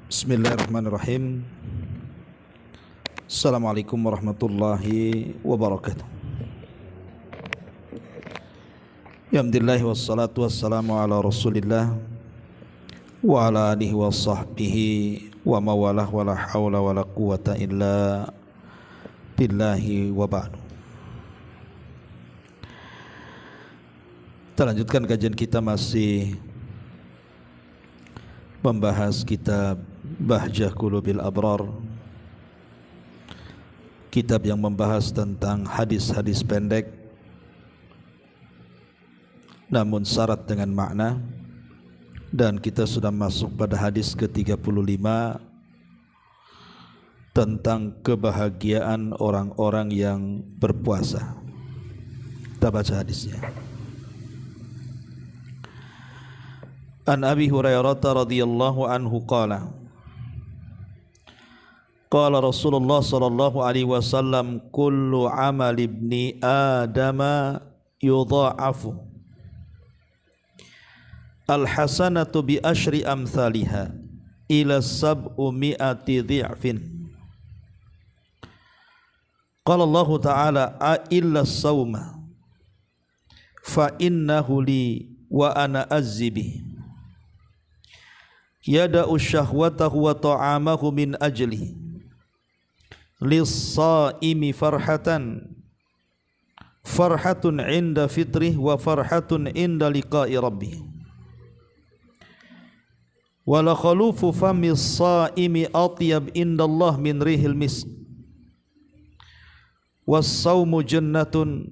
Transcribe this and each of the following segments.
Bismillahirrahmanirrahim. Assalamualaikum warahmatullahi wabarakatuh. Alhamdulillah wassalatu wassalamu ala Rasulillah wa ala alihi wa sahbihi wa mawalah wa la hawla wa la quwata illa billahi wa ba'du. Kita lanjutkan kajian kita, masih membahas kitab Bahjah Qulubil Abrar, kitab yang membahas tentang hadis-hadis pendek namun syarat dengan makna, dan kita sudah masuk pada hadis ke-35 tentang kebahagiaan orang-orang yang berpuasa. Kita baca hadisnya. An Abi Hurairah radhiyallahu anhu qala qala Rasulullah sallallahu alaihi wasallam kullu amal ibni adama yudha'afu al hasanatu bi asyri amsalha ila sab'umi'ati dhi'fin. Qala Allah ta'ala illa as-sawma fa innahu li wa ana azzibi yada'u syahwatahu wa ta'amahu min ajli lis-saimi farhatun inda fitrih wa farhatun inda liqa'i rabbih wa la khalufu famis saimi atyab indallah min rihil misk was-saumu jannatun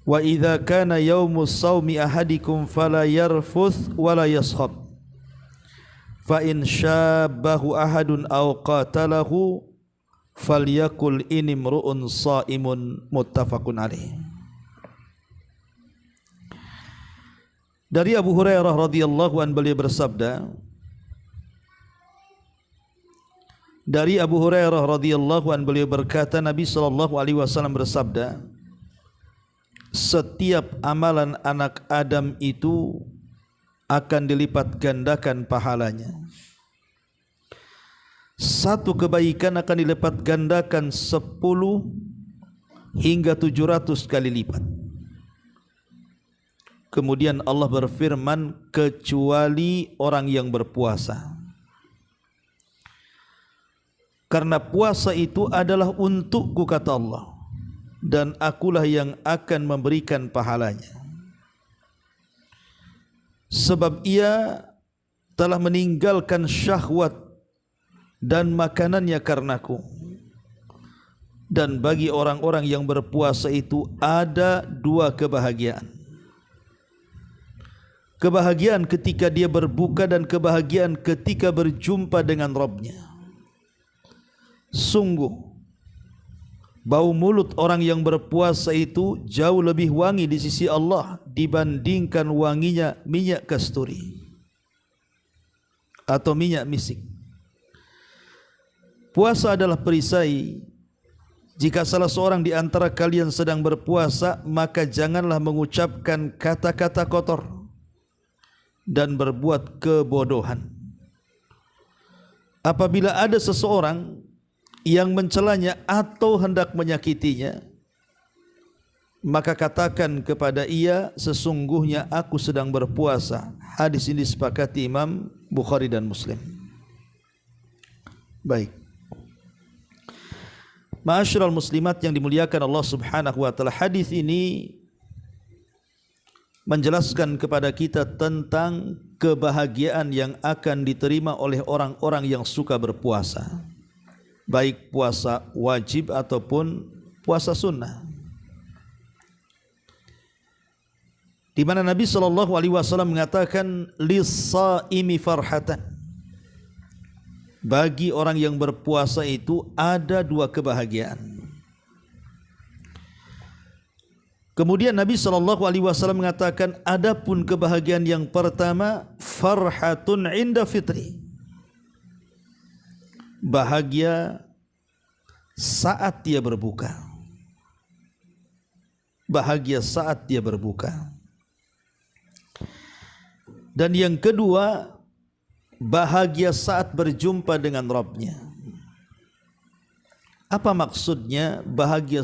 wa idza kana yaumus saumi ahadikum fala yarfuth wa la yaskhab fa in syabbahu ahadun aw qatalahu falyakul inimru'un sa'imun, muttafaqun alaih. Dari Abu Hurairah radhiyallahu an, beliau bersabda, dari Abu Hurairah radhiyallahu an, beliau berkata, Nabi sallallahu alaihi wasallam bersabda, setiap amalan anak Adam itu akan dilipat gandakan pahalanya. Satu kebaikan akan dilipat gandakan 10 hingga 700 kali lipat. Kemudian Allah berfirman, kecuali orang yang berpuasa. Karena puasa itu adalah untukku, kata Allah, dan akulah yang akan memberikan pahalanya. Sebab ia telah meninggalkan syahwat dan makanannya karenaku. Dan bagi orang-orang yang berpuasa itu ada 2 kebahagiaan. Kebahagiaan ketika dia berbuka dan kebahagiaan ketika berjumpa dengan Rabb-Nya. Sungguh bau mulut orang yang berpuasa itu jauh lebih wangi di sisi Allah dibandingkan wanginya minyak kasturi atau minyak misik. Puasa adalah perisai. Jika salah seorang di antara kalian sedang berpuasa, maka janganlah mengucapkan kata-kata kotor dan berbuat kebodohan. Apabila ada seseorang yang mencelanya atau hendak menyakitinya, maka katakan kepada ia, sesungguhnya aku sedang berpuasa. Hadis ini disepakati Imam Bukhari dan Muslim. Baik. Ma'asyiral muslimat yang dimuliakan Allah Subhanahu wa taala, hadis ini menjelaskan kepada kita tentang kebahagiaan yang akan diterima oleh orang-orang yang suka berpuasa, baik puasa wajib ataupun puasa sunnah. Di mana Nabi sallallahu alaihi wasallam mengatakan, lis-saimi farhatan, bagi orang yang berpuasa itu ada 2 kebahagiaan. Kemudian Nabi sallallahu alaihi wasallam mengatakan, adapun kebahagiaan yang pertama, farhatun inda fitri, bahagia saat dia berbuka. Bahagia saat dia berbuka. Dan yang kedua, bahagia saat berjumpa dengan Rabbnya. Apa maksudnya bahagia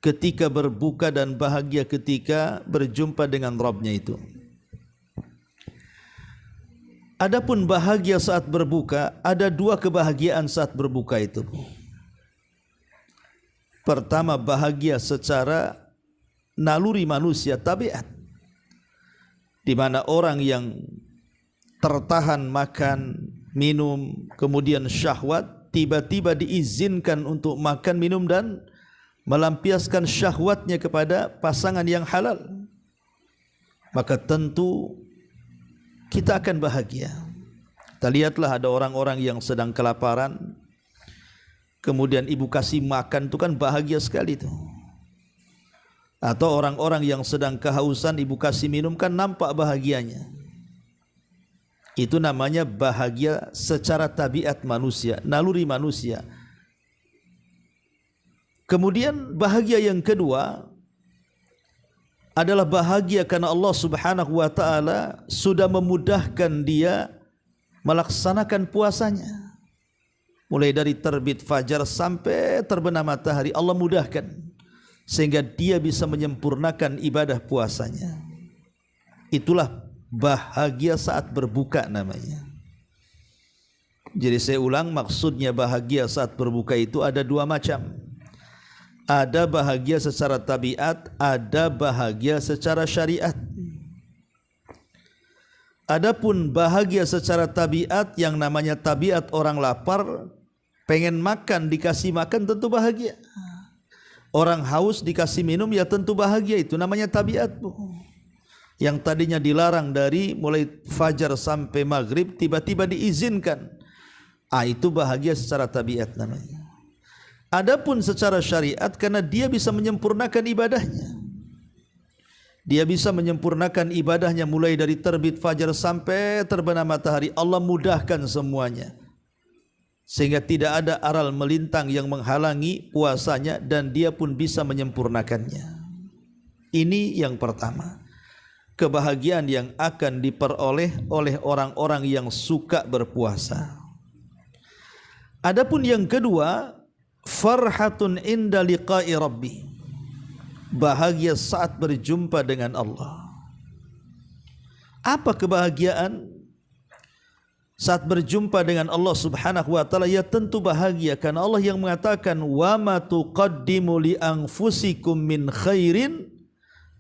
ketika berbuka dan bahagia ketika berjumpa dengan Rabbnya itu? Adapun bahagia saat berbuka, ada dua kebahagiaan saat berbuka itu. Pertama, bahagia secara naluri manusia, tabiat, di mana orang yang tertahan makan, minum, kemudian syahwat, tiba-tiba diizinkan untuk makan, minum dan melampiaskan syahwatnya kepada pasangan yang halal, maka tentu kita akan bahagia. Kita lihatlah ada orang-orang yang sedang kelaparan, kemudian ibu kasih makan, itu kan bahagia sekali tuh. Atau orang-orang yang sedang kehausan, ibu kasih minum, kan nampak bahagianya. Itu namanya bahagia secara tabiat manusia, naluri manusia. Kemudian bahagia yang kedua adalah bahagia karena Allah Subhanahu wa taala sudah memudahkan dia melaksanakan puasanya. Mulai dari terbit fajar sampai terbenam matahari, Allah mudahkan sehingga dia bisa menyempurnakan ibadah puasanya. Itulah bahagia saat berbuka namanya. Jadi saya ulang, maksudnya bahagia saat berbuka itu ada dua macam. Ada bahagia secara tabiat, ada bahagia secara syariat. Adapun bahagia secara tabiat, yang namanya tabiat orang lapar, pengen makan, dikasih makan, tentu bahagia. Orang haus dikasih minum, ya tentu bahagia. Itu namanya tabiat, Bu. Yang tadinya dilarang dari mulai fajar sampai maghrib, tiba-tiba diizinkan. Itu bahagia secara tabiat namanya. Adapun secara syariat, karena dia bisa menyempurnakan ibadahnya. Dia bisa menyempurnakan ibadahnya mulai dari terbit fajar sampai terbenam matahari. Allah mudahkan semuanya, sehingga tidak ada aral melintang yang menghalangi puasanya, dan dia pun bisa menyempurnakannya. Ini yang pertama, kebahagiaan yang akan diperoleh oleh orang-orang yang suka berpuasa. Adapun yang kedua, farhatun inda liqa'i rabbi, bahagia saat berjumpa dengan Allah. Apa kebahagiaan saat berjumpa dengan Allah Subhanahu wa taala? Ya tentu bahagia karena Allah yang mengatakan, wa ma tuqaddimu li anfusikum min khairin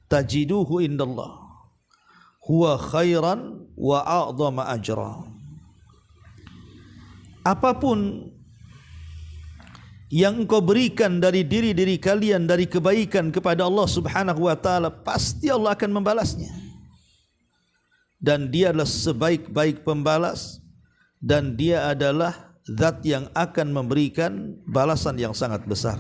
tajiduhu indallah huwa khairan wa a'dhama ajra. Apapun yang engkau berikan dari diri kalian dari kebaikan kepada Allah Subhanahu wa taala, pasti Allah akan membalasnya. Dan dia adalah sebaik-baik pembalas, dan dia adalah zat yang akan memberikan balasan yang sangat besar.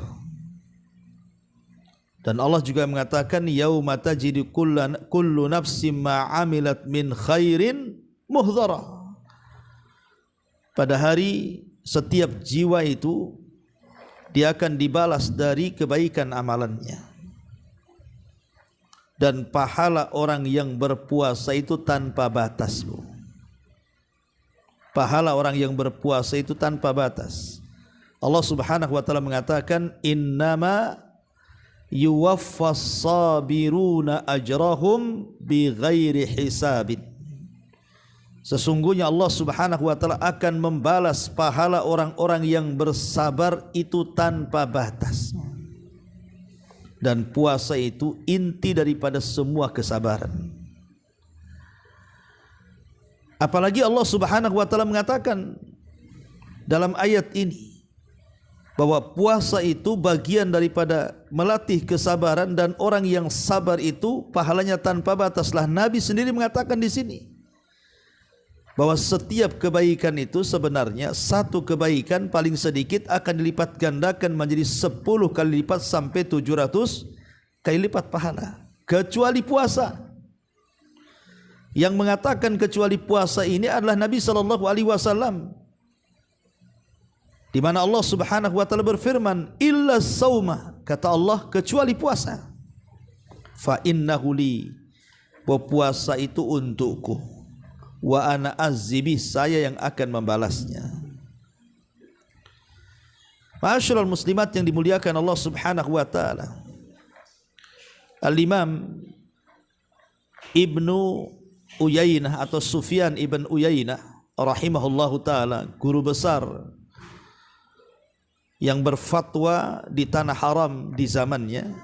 Dan Allah juga mengatakan, yauma tajidu kullu nafsin ma 'amilat min khairin muhdhara. Pada hari setiap jiwa itu dia akan dibalas dari kebaikan amalannya. Dan pahala orang yang berpuasa itu tanpa batas, Bu. Pahala orang yang berpuasa itu tanpa batas. Allah Subhanahu wa taala mengatakan, innama yuwaffas sabiruna ajrahum bighairi hisabin. Sesungguhnya Allah Subhanahu wa taala akan membalas pahala orang-orang yang bersabar itu tanpa batas. Dan puasa itu inti daripada semua kesabaran. Apalagi Allah Subhanahu wa taala mengatakan dalam ayat ini bahwa puasa itu bagian daripada melatih kesabaran, dan orang yang sabar itu pahalanya tanpa batas. Lah Nabi sendiri mengatakan di sini bahwa setiap kebaikan itu sebenarnya satu kebaikan paling sedikit akan dilipat gandakan menjadi 10 kali lipat sampai 700 kali lipat pahala, kecuali puasa. Yang mengatakan kecuali puasa ini adalah Nabi SAW, di mana Allah Subhanahu wa taala berfirman, illa sauma, kata Allah, kecuali puasa. Fa innahu li, bahwa puasa itu untukku. wa ana azzibi, saya yang akan membalasnya. Ma'asyiral muslimat yang dimuliakan Allah Subhanahu wa taala. Al-Imam Ibnu Uyainah atau Sufyan ibn Uyainah rahimahullahu taala, guru besar yang berfatwa di tanah haram di zamannya,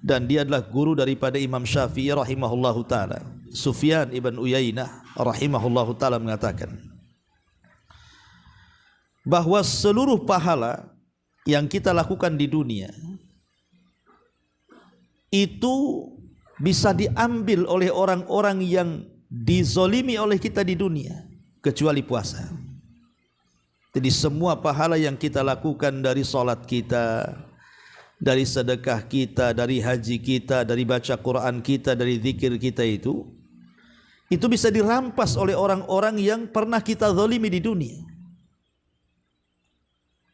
dan dia adalah guru daripada Imam Syafi'i rahimahullahu taala. Sufyan ibn Uyainah rahimahullahu taala mengatakan bahwa seluruh pahala yang kita lakukan di dunia itu bisa diambil oleh orang-orang yang dizolimi oleh kita di dunia, kecuali puasa. Jadi semua pahala yang kita lakukan, dari salat kita, dari sedekah kita, dari haji kita, dari baca Quran kita, dari zikir kita, itu bisa dirampas oleh orang-orang yang pernah kita zalimi di dunia,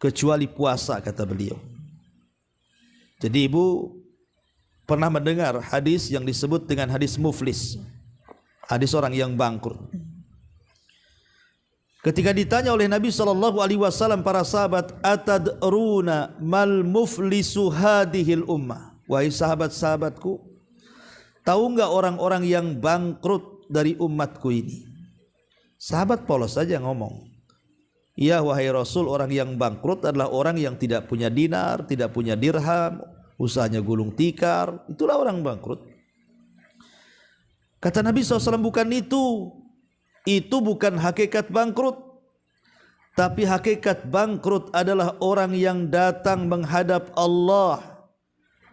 kecuali puasa, kata beliau. Jadi ibu pernah mendengar hadis yang disebut dengan hadis muflis, hadis orang yang bangkrut. Ketika ditanya oleh Nabi SAW para sahabat, atadruna mal muflisu hadhil ummah, wahai sahabat-sahabatku, tahu enggak orang-orang yang bangkrut dari umatku ini? Sahabat polos saja ngomong, ya wahai Rasul, orang yang bangkrut adalah orang yang tidak punya dinar, tidak punya dirham, usahanya gulung tikar, itulah orang bangkrut. Kata Nabi SAW, bukan itu bukan hakikat bangkrut. Tapi hakikat bangkrut adalah orang yang datang menghadap Allah,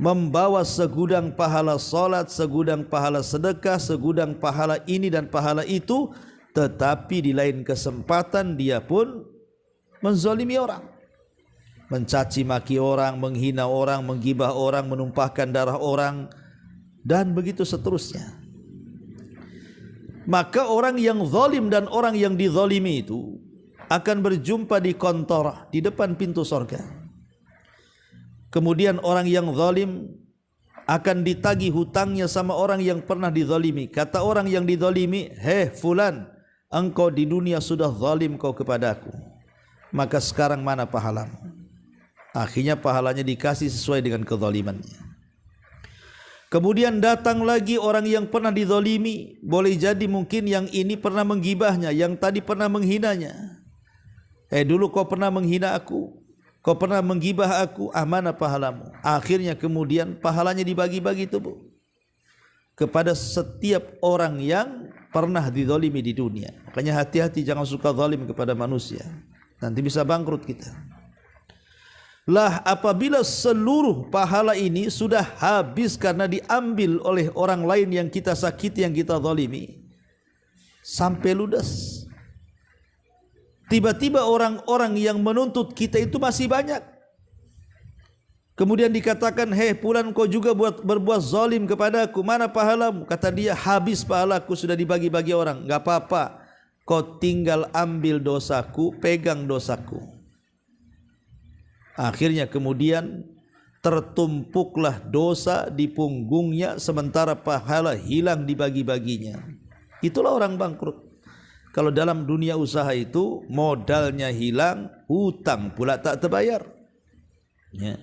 membawa segudang pahala salat, segudang pahala sedekah, segudang pahala ini dan pahala itu, tetapi di lain kesempatan dia pun menzalimi orang, mencaci maki orang, menghina orang, menggibah orang, menumpahkan darah orang, dan begitu seterusnya. Maka orang yang zalim dan orang yang dizalimi itu akan berjumpa di kontor, di depan pintu surga. Kemudian orang yang zalim akan ditagih hutangnya sama orang yang pernah dizalimi. Kata orang yang dizalimi, hei fulan, engkau di dunia sudah zalim kau kepadaku, maka sekarang mana pahalamu? Akhirnya pahalanya dikasih sesuai dengan kezalimannya. Kemudian datang lagi orang yang pernah dizalimi, boleh jadi mungkin yang ini pernah menggibahnya, yang tadi pernah menghinanya. Dulu kau pernah menghina aku, kau pernah menggibah aku, mana pahalamu? Akhirnya kemudian pahalanya dibagi-bagi itu, Bu, kepada setiap orang yang pernah dizalimi di dunia. Makanya hati-hati, jangan suka zalim kepada manusia, nanti bisa bangkrut kita. Lah apabila seluruh pahala ini sudah habis karena diambil oleh orang lain yang kita sakiti, yang kita zalimi, sampai ludes, tiba-tiba orang-orang yang menuntut kita itu masih banyak. Kemudian dikatakan, hei fulan, kau juga berbuat zalim kepadaku, mana pahalamu? Kata dia, habis pahalaku, sudah dibagi-bagi orang. Enggak apa-apa, kau tinggal ambil dosaku, pegang dosaku. Akhirnya kemudian tertumpuklah dosa di punggungnya, sementara pahala hilang dibagi-baginya. Itulah orang bangkrut. Kalau dalam dunia usaha itu modalnya hilang, hutang pula tak terbayar. Ya.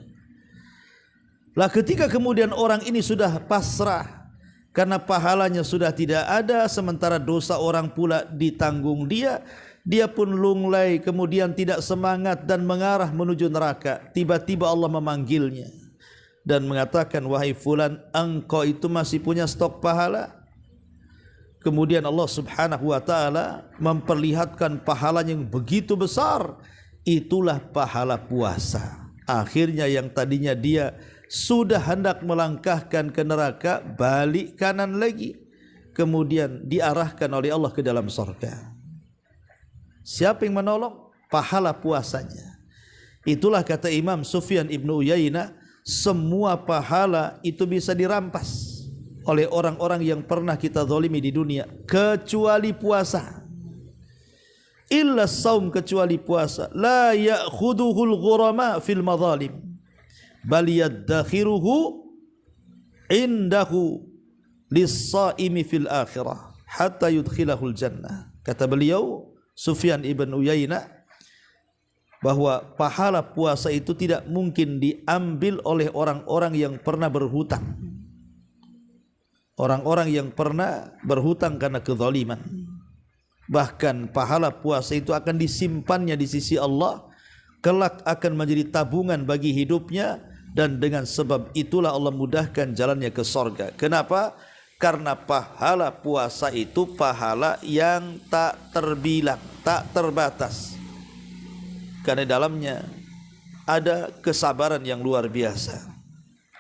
Lah ketika kemudian orang ini sudah pasrah karena pahalanya sudah tidak ada, sementara dosa orang pula ditanggung dia, dia pun lunglai, kemudian tidak semangat dan mengarah menuju neraka. Tiba-tiba Allah memanggilnya dan mengatakan, wahai fulan, engkau itu masih punya stok pahala? Kemudian Allah Subhanahu wa taala memperlihatkan pahala yang begitu besar. Itulah pahala puasa. Akhirnya yang tadinya dia sudah hendak melangkahkan ke neraka, balik kanan lagi, kemudian diarahkan oleh Allah ke dalam surga. Siapa yang menolong? Pahala puasanya. Itulah kata Imam Sufyan ibn Uyainah, semua pahala itu bisa dirampas oleh orang-orang yang pernah kita zalimi di dunia, kecuali puasa. Illa saum, kecuali puasa. La ya'khuduhul ghurama fil madzalim, bal yaddakhiruhu indahu lis-saimi fil akhirah hatta yudkhilahul jannah. Kata beliau Sufyan ibn Uyainah bahwa pahala puasa itu tidak mungkin diambil oleh orang-orang yang pernah berhutang. Orang-orang yang pernah berhutang karena kezaliman. Bahkan pahala puasa itu akan disimpannya di sisi Allah, kelak akan menjadi tabungan bagi hidupnya, dan dengan sebab itulah Allah mudahkan jalannya ke sorga. Kenapa? Karena pahala puasa itu pahala yang tak terbilang, tak terbatas. Karena dalamnya ada kesabaran yang luar biasa.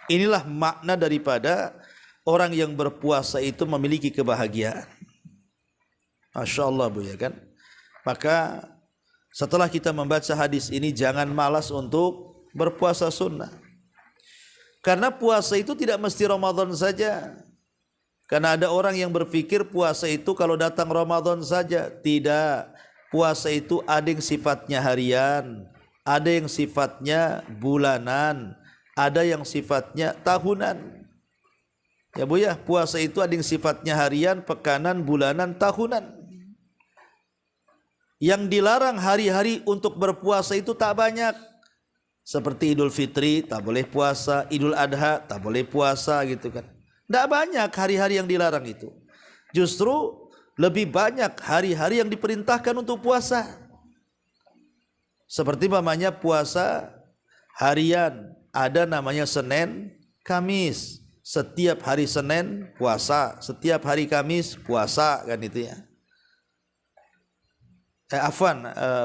Inilah makna daripada orang yang berpuasa itu memiliki kebahagiaan. Masya Allah Bu ya kan. Maka setelah kita membaca hadis ini, jangan malas untuk berpuasa sunnah. Karena puasa itu tidak mesti Ramadan saja. Karena ada orang yang berpikir puasa itu kalau datang Ramadan saja. Tidak. Puasa itu ada yang sifatnya harian, ada yang sifatnya bulanan, ada yang sifatnya tahunan. Ya Bu ya, puasa itu ada yang sifatnya harian, pekanan, bulanan, tahunan. Yang dilarang hari-hari untuk berpuasa itu tak banyak. Seperti Idul Fitri tak boleh puasa, Idul Adha tak boleh puasa gitu kan. Tidak banyak hari-hari yang dilarang itu. Justru lebih banyak hari-hari yang diperintahkan untuk puasa. Seperti namanya puasa harian, ada namanya Senin, Kamis. Setiap hari Senin puasa, setiap hari Kamis puasa kan itu ya.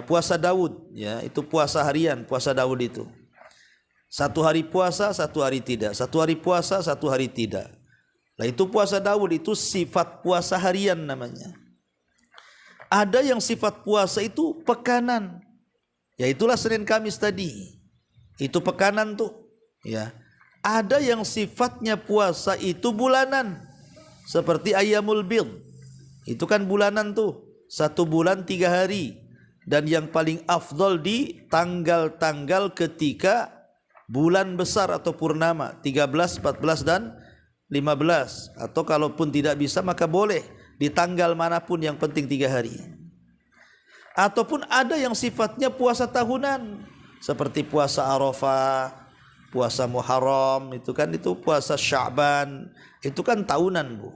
Puasa Daud ya, itu puasa harian, puasa Daud itu. Satu hari puasa, satu hari tidak. Satu hari puasa, satu hari tidak. Nah itu puasa Daud, itu sifat puasa harian namanya. Ada yang sifat puasa itu pekanan. Ya itulah Senin Kamis tadi. Itu pekanan tuh. Ya. Ada yang sifatnya puasa itu bulanan. Seperti Ayyamul Bid. Itu kan bulanan tuh. 1 bulan 3 hari. Dan yang paling afdol di tanggal-tanggal ketika bulan besar atau purnama. 13, 14 dan 15. Atau kalaupun tidak bisa maka boleh di tanggal manapun, yang penting 3 hari. Ataupun ada yang sifatnya puasa tahunan, seperti puasa Arafah, puasa Muharram, itu kan itu puasa Sya'ban, itu kan tahunan Bu.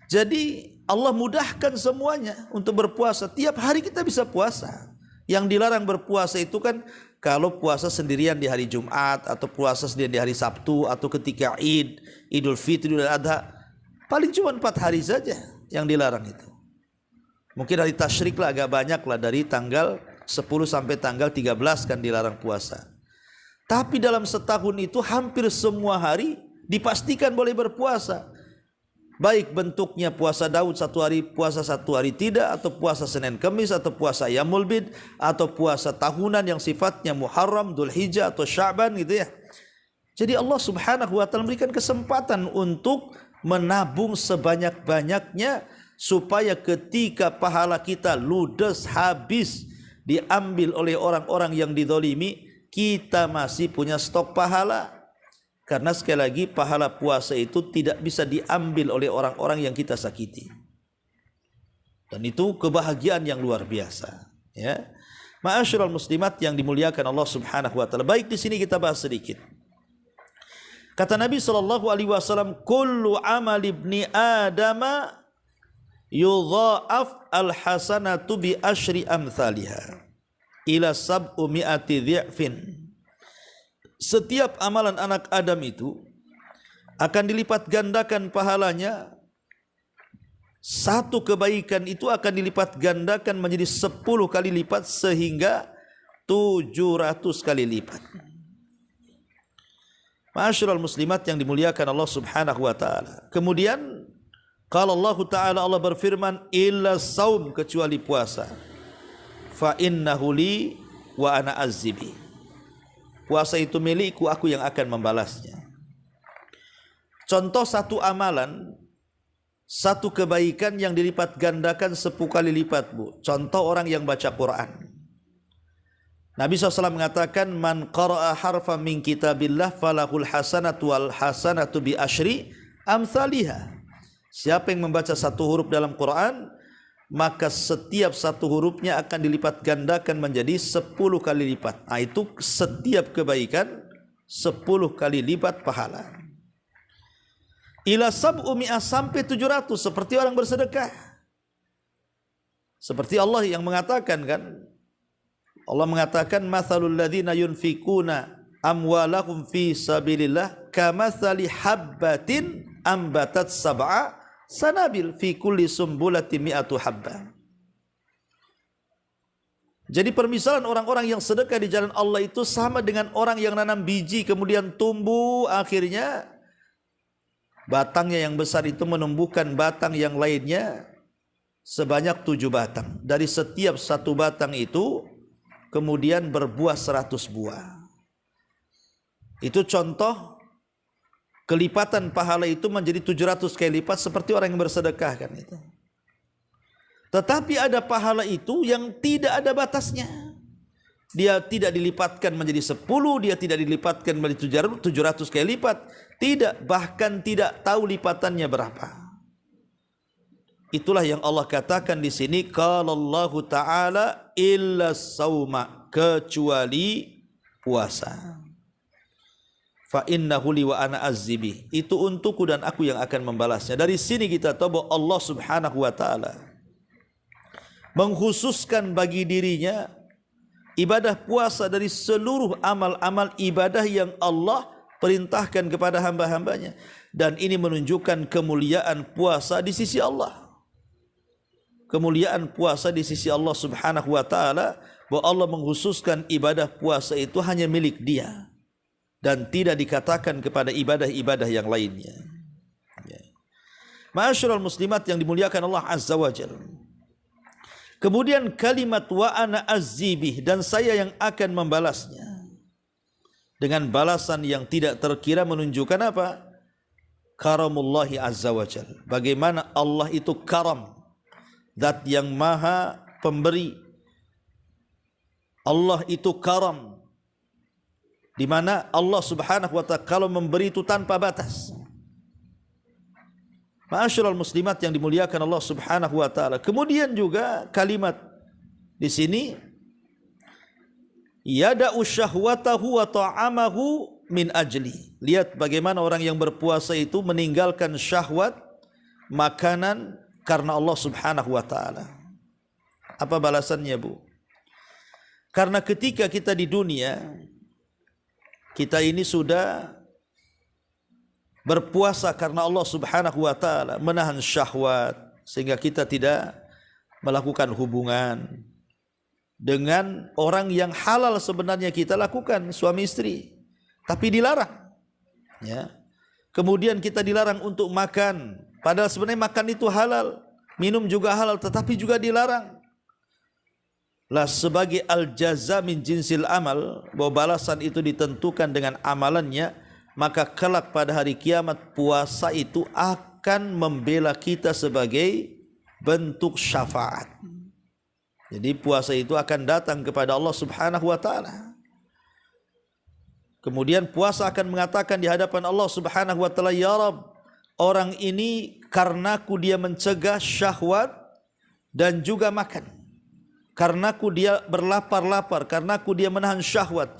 Jadi Allah mudahkan semuanya untuk berpuasa. Tiap hari kita bisa puasa. Yang dilarang berpuasa itu kan kalau puasa sendirian di hari Jumat, atau puasa sendirian di hari Sabtu, atau ketika Idul Fitri, Idul Adha. Paling cuma 4 hari saja yang dilarang itu. Mungkin hari tasyrik lah agak banyak lah, dari tanggal 10 sampai tanggal 13 kan dilarang puasa. Tapi dalam setahun itu hampir semua hari dipastikan boleh berpuasa. Baik bentuknya puasa Daud 1 hari puasa, 1 hari tidak, atau puasa Senin Kamis, atau puasa Ayyamul Bid, atau puasa tahunan yang sifatnya Muharram, Dzulhijjah atau Sya'ban gitu ya. Jadi Allah Subhanahu wa taala memberikan kesempatan untuk menabung sebanyak-banyaknya supaya ketika pahala kita ludes habis diambil oleh orang-orang yang dizalimi, kita masih punya stok pahala. Karena sekali lagi pahala puasa itu tidak bisa diambil oleh orang-orang yang kita sakiti. Dan itu kebahagiaan yang luar biasa, ya. Ma'asyiral muslimat yang dimuliakan Allah Subhanahu wa taala. Baik, di sini kita bahas sedikit. Kata Nabi sallallahu alaihi wasallam, "Kullu amal ibni Adama yudha'af al-hasanatu bi asyri amsalihha ila sab'umi'ati dhi'fin." Setiap amalan anak Adam itu akan dilipat gandakan pahalanya. Satu kebaikan itu akan dilipat gandakan menjadi 10 kali lipat, sehingga 700 kali lipat. Ma'asyiral muslimat yang dimuliakan Allah Subhanahu wa taala. Kemudian kalau Allah taala, Allah berfirman, illa saum, kecuali puasa. Fa innahu li wa ana azzibi. Puasa itu milikku, aku yang akan membalasnya. Contoh satu amalan, satu kebaikan yang dilipat gandakan 10 kali lipat Bu. Contoh orang yang baca Quran. Nabi SAW mengatakan, man qara'a harfan min kitabillah falahul hasanatu wal hasanatu bi asyri amsalihha. Siapa yang membaca satu huruf dalam Quran, maka setiap satu hurufnya akan dilipat gandakan menjadi 10 kali lipat. Nah, itu setiap kebaikan 10 kali lipat pahala. Ila sab'umi'ah sampai 700 seperti orang bersedekah. Seperti Allah yang mengatakan kan, Allah mengatakan mathalul ladzina yunfikuna amwalahum fi sabilillah kamathali habbatin ambatat sab'a sanabil fi kulli sumbulati mi'atu habbah. Jadi permisalan orang-orang yang sedekah di jalan Allah itu sama dengan orang yang nanam biji kemudian tumbuh, akhirnya batangnya yang besar itu menumbuhkan batang yang lainnya sebanyak 7 batang. Dari setiap satu batang itu kemudian berbuah 100 buah. Itu contoh kelipatan pahala itu menjadi 700 kali lipat seperti orang yang bersedekah kan itu. Tetapi ada pahala itu yang tidak ada batasnya. Dia tidak dilipatkan menjadi 10, dia tidak dilipatkan menjadi 700 kali lipat. Tidak, bahkan tidak tahu lipatannya berapa. Itulah yang Allah katakan di sini, qalallahu ta'ala illa sauma, kecuali puasa. Fa innahu li wa ana azzibi, itu untukku dan aku yang akan membalasnya. Dari sini kita tahu bahwa Allah Subhanahu wa taala mengkhususkan bagi dirinya ibadah puasa dari seluruh amal-amal ibadah yang Allah perintahkan kepada hamba-hambanya, dan ini menunjukkan kemuliaan puasa di sisi Allah. Kemuliaan puasa di sisi Allah Subhanahu wa taala, bahwa Allah mengkhususkan ibadah puasa itu hanya milik Dia dan tidak dikatakan kepada ibadah-ibadah yang lainnya. Ma'asyiral muslimat yang dimuliakan Allah Azza wa Jalla. Kemudian kalimat wa ana azzibih, dan saya yang akan membalasnya. Dengan balasan yang tidak terkira menunjukkan apa? Karamullahi Azza wa Jalla. Bagaimana Allah itu karam, zat yang maha pemberi. Allah itu karam, di mana Allah Subhanahu wa taala kalau memberi itu tanpa batas. Ma'asyiral muslimat yang dimuliakan Allah Subhanahu wa taala. Kemudian juga kalimat di sini yada'u syahwatahu wa ta'amahu min ajli. Lihat bagaimana orang yang berpuasa itu meninggalkan syahwat makanan karena Allah Subhanahu wa taala. Apa balasannya, Bu? Karena ketika kita di dunia, kita ini sudah berpuasa karena Allah Subhanahu wa taala, menahan syahwat sehingga kita tidak melakukan hubungan dengan orang yang halal sebenarnya kita lakukan, suami istri, tapi dilarang. Ya. Kemudian kita dilarang untuk makan, padahal sebenarnya makan itu halal, minum juga halal, tetapi juga dilarang. Lah sebagai al-jaza min jinsil amal, bahwa balasan itu ditentukan dengan amalannya, maka kelak pada hari kiamat puasa itu akan membela kita sebagai bentuk syafaat. Jadi puasa itu akan datang kepada Allah Subhanahu wa taala. Kemudian puasa akan mengatakan di hadapan Allah Subhanahu wa taala, ya Rabb, orang ini karenaku dia mencegah syahwat dan juga makan. Karenaku dia berlapar-lapar, karenaku dia menahan syahwat.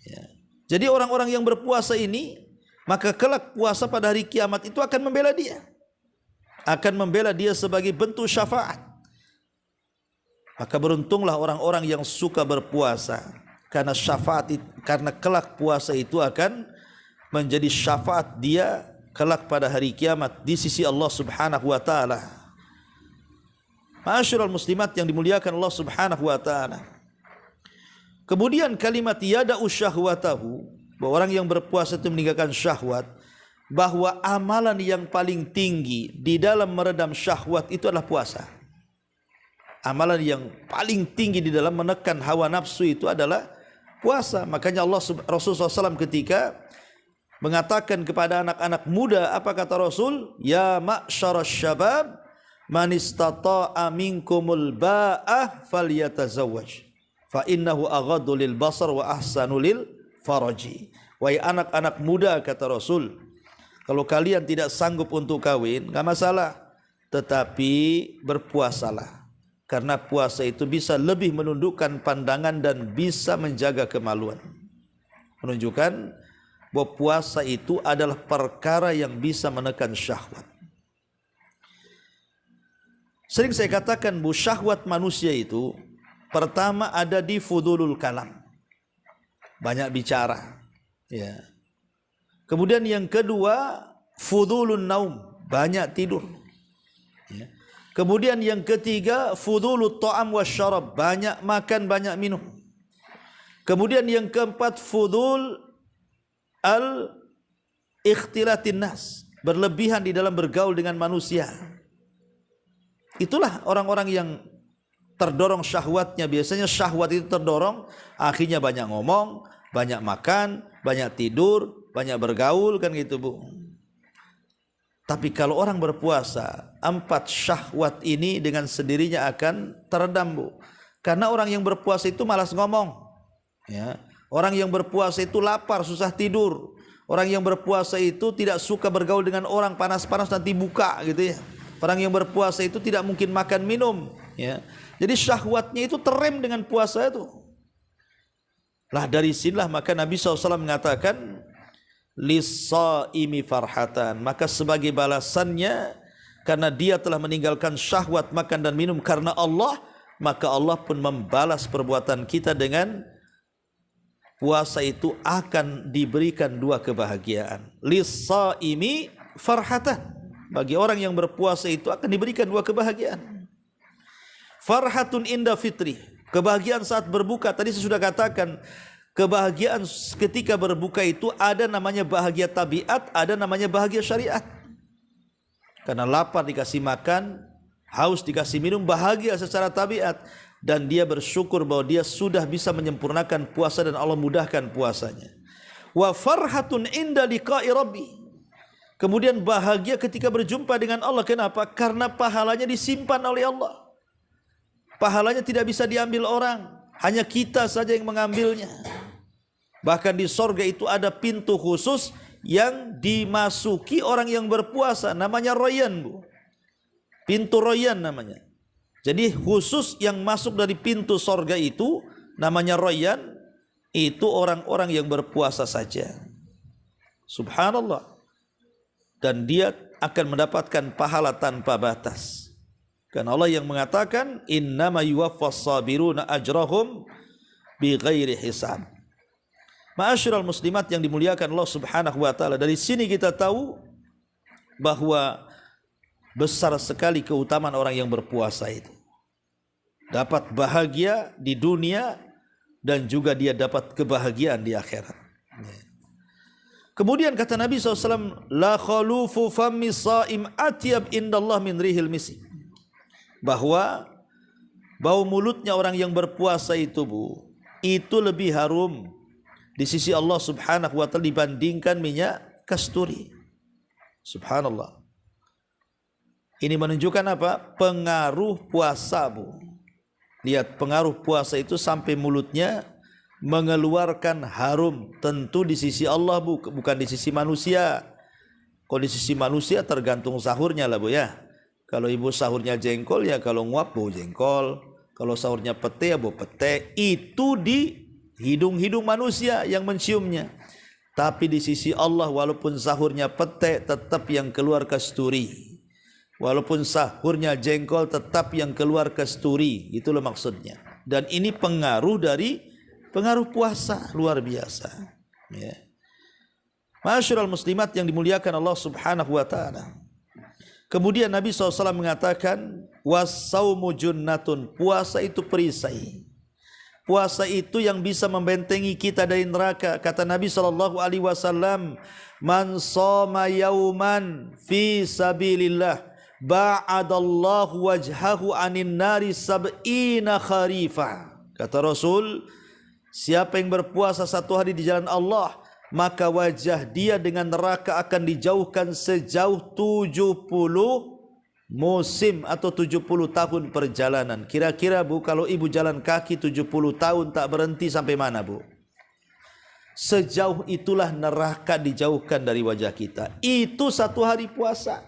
Ya. Jadi orang-orang yang berpuasa ini, maka kelak puasa pada hari kiamat itu akan membela dia. Akan membela dia sebagai bentuk syafaat. Maka beruntunglah orang-orang yang suka berpuasa, karena syafaat, karena kelak puasa itu akan menjadi syafaat dia kelak pada hari kiamat di sisi Allah Subhanahu wa taala. Ma'asyiral muslimat yang dimuliakan Allah Subhanahu wa taala. Kemudian kalimat yada'u syahwatahu, bahwa orang yang berpuasa itu meninggalkan syahwat, bahwa amalan yang paling tinggi di dalam meredam syahwat itu adalah puasa. Amalan yang paling tinggi di dalam menekan hawa nafsu itu adalah puasa. Makanya Rasulullah SAW ketika mengatakan kepada anak-anak muda, apa kata Rasul? Ya ma'syarasy syabab, man istata'a minkumul ba'ah falyatazawwaj. Fa innahu aghaddu lil basar wa ahsanu lil faraji. Wahai anak-anak muda, kata Rasul, kalau kalian tidak sanggup untuk kawin, enggak masalah, tetapi berpuasalah. karena puasa itu bisa lebih menundukkan pandangan dan bisa menjaga kemaluan. Menunjukkan bahwa puasa itu adalah perkara yang bisa menekan syahwat. Sering saya katakan bahwa syahwat manusia itu pertama ada di fudulul kalam, banyak bicara, ya. Kemudian yang kedua fudulun naum, banyak tidur, ya. Kemudian yang ketiga fudulut ta'am wasyarab, banyak makan, banyak minum. Kemudian yang keempat fudul al-ikhtilatin nas, berlebihan di dalam bergaul dengan manusia. Itulah orang-orang yang terdorong syahwatnya. Biasanya syahwat itu terdorong, akhirnya banyak ngomong, banyak makan, banyak tidur, banyak bergaul, kan gitu, Bu. Tapi kalau orang berpuasa, 4 syahwat ini dengan sendirinya akan teredam, Bu. Karena orang yang berpuasa itu malas ngomong, ya. Orang yang berpuasa itu lapar, susah tidur. Orang yang berpuasa itu tidak suka bergaul dengan orang, panas-panas nanti buka, gitu ya. Orang yang berpuasa itu tidak mungkin makan minum, ya. Jadi syahwatnya itu terrem dengan puasa itu. Lah dari sinilah maka Nabi SAW mengatakan lis-shaimi farhatan, maka sebagai balasannya karena dia telah meninggalkan syahwat makan dan minum karena Allah, maka Allah pun membalas perbuatan kita dengan puasa itu akan diberikan 2 kebahagiaan. Lis-shaimi farhatan, bagi orang yang berpuasa itu akan diberikan 2 kebahagiaan. Farhatun inda fitri, kebahagiaan saat berbuka. Tadi saya sudah katakan, kebahagiaan ketika berbuka itu ada namanya bahagia tabiat, ada namanya bahagia syariat. Karena lapar dikasih makan, haus dikasih minum, bahagia secara tabiat. Dan dia bersyukur bahwa dia sudah bisa menyempurnakan puasa dan Allah mudahkan puasanya. Wa farhatun inda liqa'i rabbi, kemudian bahagia ketika berjumpa dengan Allah. Kenapa? Karena pahalanya disimpan oleh Allah. Pahalanya tidak bisa diambil orang, hanya kita saja yang mengambilnya. Bahkan di sorga itu ada pintu khusus yang dimasuki orang yang berpuasa, namanya Royan, Bu. Pintu Royan namanya. Jadi khusus yang masuk dari pintu sorga itu namanya Royan, itu orang-orang yang berpuasa saja. Subhanallah. Dan dia akan mendapatkan pahala tanpa batas. Karena Allah yang mengatakan innama yuwaffas sabiruna ajrahum bighairi hisab. Ma'asyiral muslimat yang dimuliakan Allah Subhanahu wa taala, dari sini kita tahu bahwa besar sekali keutamaan orang yang berpuasa itu. Dapat bahagia di dunia dan juga dia dapat kebahagiaan di akhirat. Kemudian kata Nabi SAW, la khalufu fammi sha'im atyab indallah min rihil misk, bahwa bau mulutnya orang yang berpuasa itu, Bu, itu lebih harum di sisi Allah Subhanahu wa taala dibandingkan minyak kasturi. Subhanallah. Ini menunjukkan apa? Pengaruh puasa, Bu. Lihat pengaruh puasa itu sampai mulutnya mengeluarkan harum. Tentu di sisi Allah, Bu, bukan di sisi manusia. Kalau di sisi manusia tergantung sahurnya lah, Bu, ya. Kalau ibu sahurnya jengkol, ya kalau nguap bau jengkol. Kalau sahurnya pete, ya bau pete. Itu di hidung-hidung manusia yang menciumnya. Tapi di sisi Allah, walaupun sahurnya pete, tetap yang keluar kasturi. Walaupun sahurnya jengkol, tetap yang keluar kasturi. Itulah maksudnya. Dan ini pengaruh dari pengaruh puasa luar biasa. Ya. Ma'asyiral muslimat yang dimuliakan Allah Subhanahu wa taala. Kemudian Nabi SAW mengatakan was-saumu junnatun, puasa itu perisai. Puasa itu yang bisa membentengi kita dari neraka. Kata Nabi SAW, man shoma yauman fi sabilillah ba'adallahu wajhahu anin nari sab'ina kharifah. Kata Rasul, siapa yang berpuasa 1 hari di jalan Allah, maka wajah dia dengan neraka akan dijauhkan sejauh 70 musim atau 70 tahun perjalanan. Kira-kira, Bu, kalau ibu jalan kaki 70 tahun tak berhenti sampai mana, Bu? Sejauh itulah neraka dijauhkan dari wajah kita. Itu 1 hari puasa.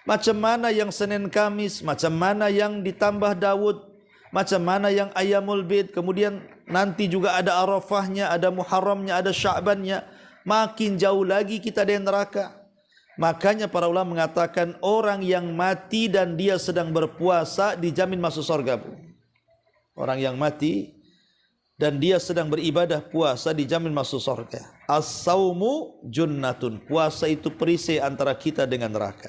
Macam mana yang Senin Kamis, macam mana yang ditambah Daud, macam mana yang Ayyamul Bid, kemudian nanti juga ada Arafahnya, ada Muharramnya, ada Sya'bannya. Makin jauh lagi kita dari neraka. Makanya para ulama mengatakan orang yang mati dan dia sedang berpuasa dijamin masuk surga, Bu. Orang yang mati dan dia sedang beribadah puasa dijamin masuk surga. As-saumu junnatun. Puasa itu perisai antara kita dengan neraka.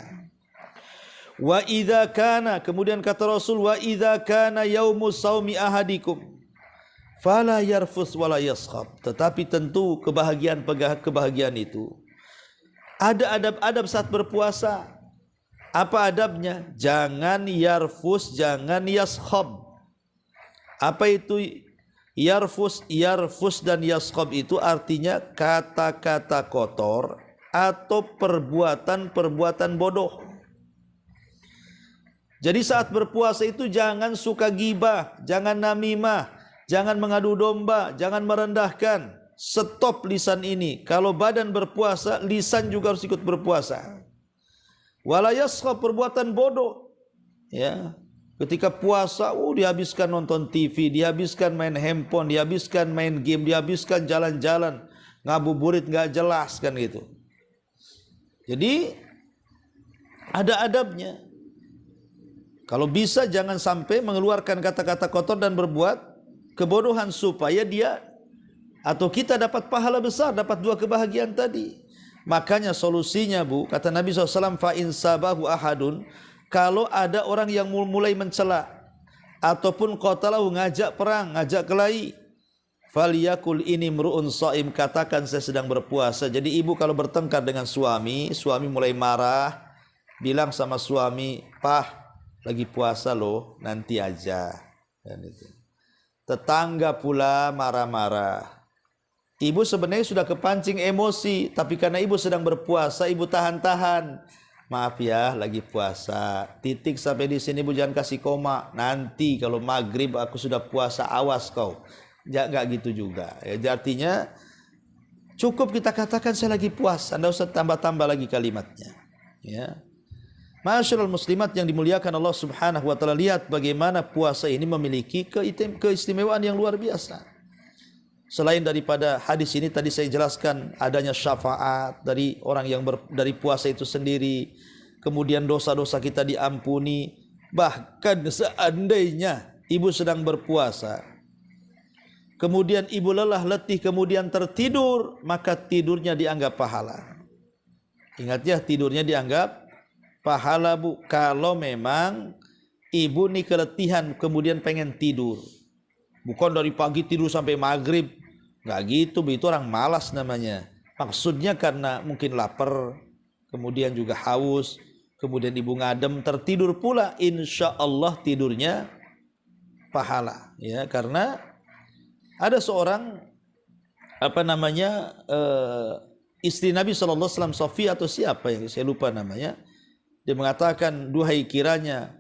Wa idza kana, kemudian kata Rasul, wa idza kana yaumus saumi ahadikum fala yarfus wala yaskhab. Tetapi tentu kebahagiaan itu ada adab-adab saat berpuasa. Apa adabnya? Jangan yarfus, jangan yaskhab. Apa itu yarfus? Yarfus dan yaskhab itu artinya kata-kata kotor atau perbuatan-perbuatan bodoh. Jadi saat berpuasa itu jangan suka gibah, jangan namimah, jangan mengadu domba, jangan merendahkan. Stop lisan ini. Kalau badan berpuasa, lisan juga harus ikut berpuasa. Wala yaskhab, perbuatan bodoh. Ya. Ketika puasa, dihabiskan nonton TV, dihabiskan main handphone, dihabiskan main game, dihabiskan jalan-jalan, ngabuburit nggak jelas kan gitu. Jadi ada adabnya. Kalau bisa jangan sampai mengeluarkan kata-kata kotor dan berbuat kebodohan supaya dia atau kita dapat pahala besar, dapat dua kebahagiaan tadi. Makanya solusinya, Bu, kata Nabi SAW, fa in sabahu ahadun, kalau ada orang yang mulai mencela ataupun qatalahu, ngajak perang, ngajak kelahi, falyakul ini mru'un shaim, katakan saya sedang berpuasa. Jadi ibu kalau bertengkar dengan suami mulai marah, bilang sama suami, "Pah, lagi puasa loh, nanti aja." Dan itu. Tetangga pula marah-marah. Ibu sebenarnya sudah kepancing emosi, tapi karena ibu sedang berpuasa, ibu tahan-tahan. "Maaf ya, lagi puasa. Titik sampai di sini, Bu, jangan kasih koma. Nanti kalau maghrib aku sudah puasa, awas kau." Enggak gitu juga. Ya, artinya cukup kita katakan saya lagi puasa, Anda usah tambah-tambah lagi kalimatnya. Ya. Masyaallah muslimat yang dimuliakan Allah Subhanahu wa taala, lihat bagaimana puasa ini memiliki keistimewaan yang luar biasa. Selain daripada hadis ini tadi saya jelaskan adanya syafaat dari orang yang dari puasa itu sendiri, kemudian dosa-dosa kita diampuni, bahkan seandainya ibu sedang berpuasa, kemudian ibu lelah letih kemudian tertidur, maka tidurnya dianggap pahala. Ingat ya, tidurnya dianggap pahala, Bu, kalau memang ibu nih keletihan kemudian pengen tidur. Bukan dari pagi tidur sampai maghrib. Nggak gitu, Bu, itu orang malas namanya. Maksudnya karena mungkin lapar, kemudian juga haus, kemudian ibu ngadem tertidur pula, insya Allah tidurnya pahala. Ya, karena ada seorang istri Nabi SAW, Sofia atau siapa yang saya lupa namanya. Dia mengatakan, "Duhai kiranya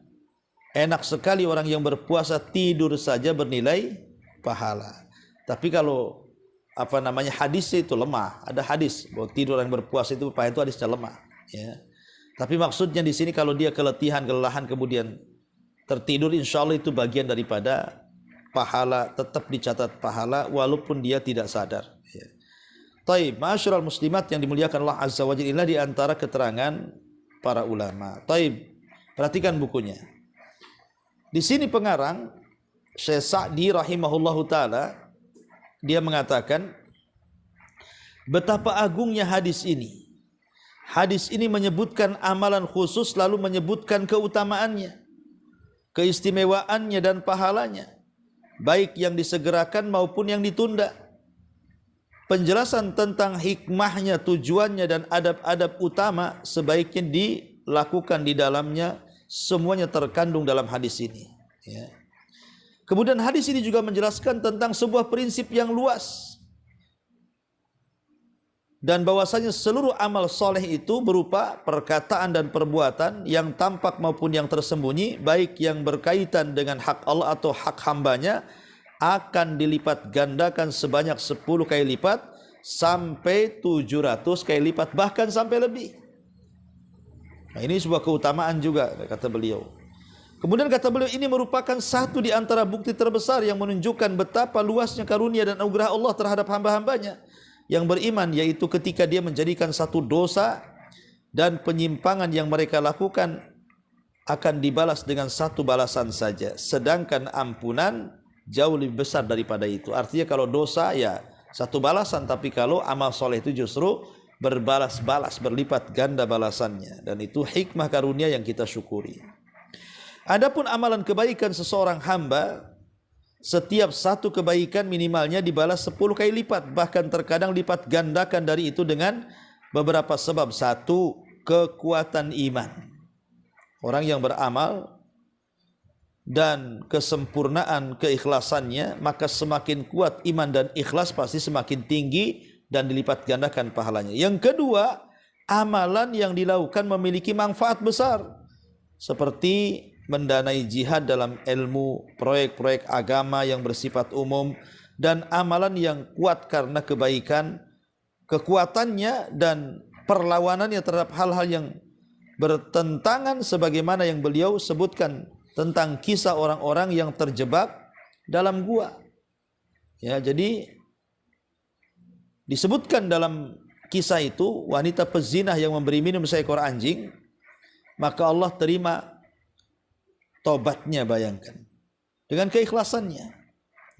enak sekali orang yang berpuasa tidur saja bernilai pahala." Tapi kalau hadisnya itu lemah. Ada hadis bahwa tidur yang berpuasa itu pahala, itu hadisnya lemah. Ya. Tapi maksudnya di sini kalau dia keletihan, kelelahan kemudian tertidur, insya Allah itu bagian daripada pahala, tetap dicatat pahala walaupun dia tidak sadar. Ya. Taib, masyaallah muslimat yang dimuliakan Allah Azza wa Jalla, di antara keterangan para ulama. Taib, perhatikan bukunya. Di sini pengarang Syekh Sa'di rahimahullahu taala, dia mengatakan betapa agungnya hadis ini. Hadis ini menyebutkan amalan khusus lalu menyebutkan keutamaannya, keistimewaannya dan pahalanya, baik yang disegerakan maupun yang ditunda. Penjelasan tentang hikmahnya, tujuannya dan adab-adab utama sebaiknya dilakukan di dalamnya, semuanya terkandung dalam hadis ini. Ya. Kemudian hadis ini juga menjelaskan tentang sebuah prinsip yang luas, dan bahwasanya seluruh amal soleh itu berupa perkataan dan perbuatan yang tampak maupun yang tersembunyi, baik yang berkaitan dengan hak Allah atau hak hambanya, akan dilipat gandakan sebanyak 10 kali lipat sampai 700 kali lipat, bahkan sampai lebih. Nah, ini sebuah keutamaan juga kata beliau. Kemudian kata beliau, ini merupakan satu di antara bukti terbesar yang menunjukkan betapa luasnya karunia dan anugerah Allah terhadap hamba-hambanya yang beriman, yaitu ketika dia menjadikan satu dosa dan penyimpangan yang mereka lakukan akan dibalas dengan satu balasan saja, sedangkan ampunan jauh lebih besar daripada itu. Artinya kalau dosa ya satu balasan, tapi kalau amal soleh itu justru berbalas-balas, berlipat ganda balasannya, dan itu hikmah karunia yang kita syukuri. Adapun amalan kebaikan seseorang hamba, setiap satu kebaikan minimalnya dibalas 10 kali lipat, bahkan terkadang lipat gandakan dari itu dengan beberapa sebab. Satu, kekuatan iman. Orang yang beramal dan kesempurnaan keikhlasannya, maka semakin kuat iman dan ikhlas pasti semakin tinggi dan dilipat gandakan pahalanya. Yang kedua, amalan yang dilakukan memiliki manfaat besar, seperti mendanai jihad dalam ilmu, proyek-proyek agama yang bersifat umum, dan amalan yang kuat karena kebaikan, kekuatannya dan perlawanannya terhadap hal-hal yang bertentangan, sebagaimana yang beliau sebutkan tentang kisah orang-orang yang terjebak dalam gua. Ya, jadi disebutkan dalam kisah itu wanita pezinah yang memberi minum seekor anjing, maka Allah terima tobatnya, bayangkan, dengan keikhlasannya.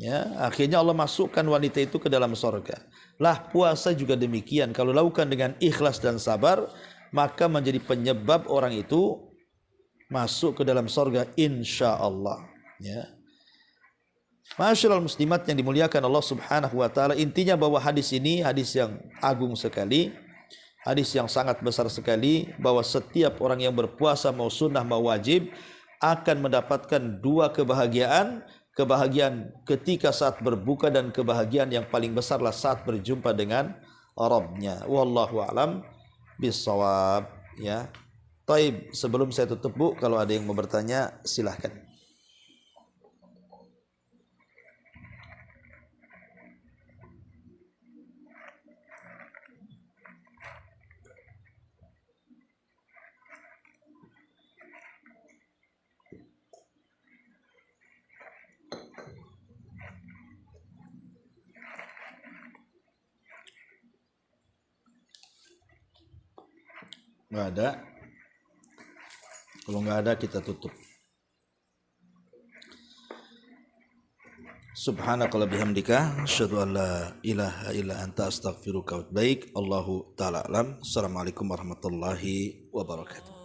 Ya, akhirnya Allah masukkan wanita itu ke dalam sorga. Lah, puasa juga demikian. Kalau lakukan dengan ikhlas dan sabar, maka menjadi penyebab orang itu masuk ke dalam sorga, insya Allah. Ya. Masyaallah muslimat yang dimuliakan Allah subhanahu wa ta'ala, intinya bahwa hadis ini hadis yang agung sekali, hadis yang sangat besar sekali, bahwa setiap orang yang berpuasa mau sunnah mau wajib akan mendapatkan dua kebahagiaan. Kebahagiaan ketika saat berbuka, dan kebahagiaan yang paling besarlah saat berjumpa dengan Rabbnya. Wallahu a'lam bissawab. Ya. Taib, sebelum saya tutup Bu, kalau ada yang mau bertanya silahkan. Nggak ada. Kalau nggak ada kita tutup. Subhanakallahumma bihamdika asyhadu an la ilaha illa anta astaghfiruka wa atubu ilaik. Allahu ta'ala alam. Assalamualaikum warahmatullahi wabarakatuh.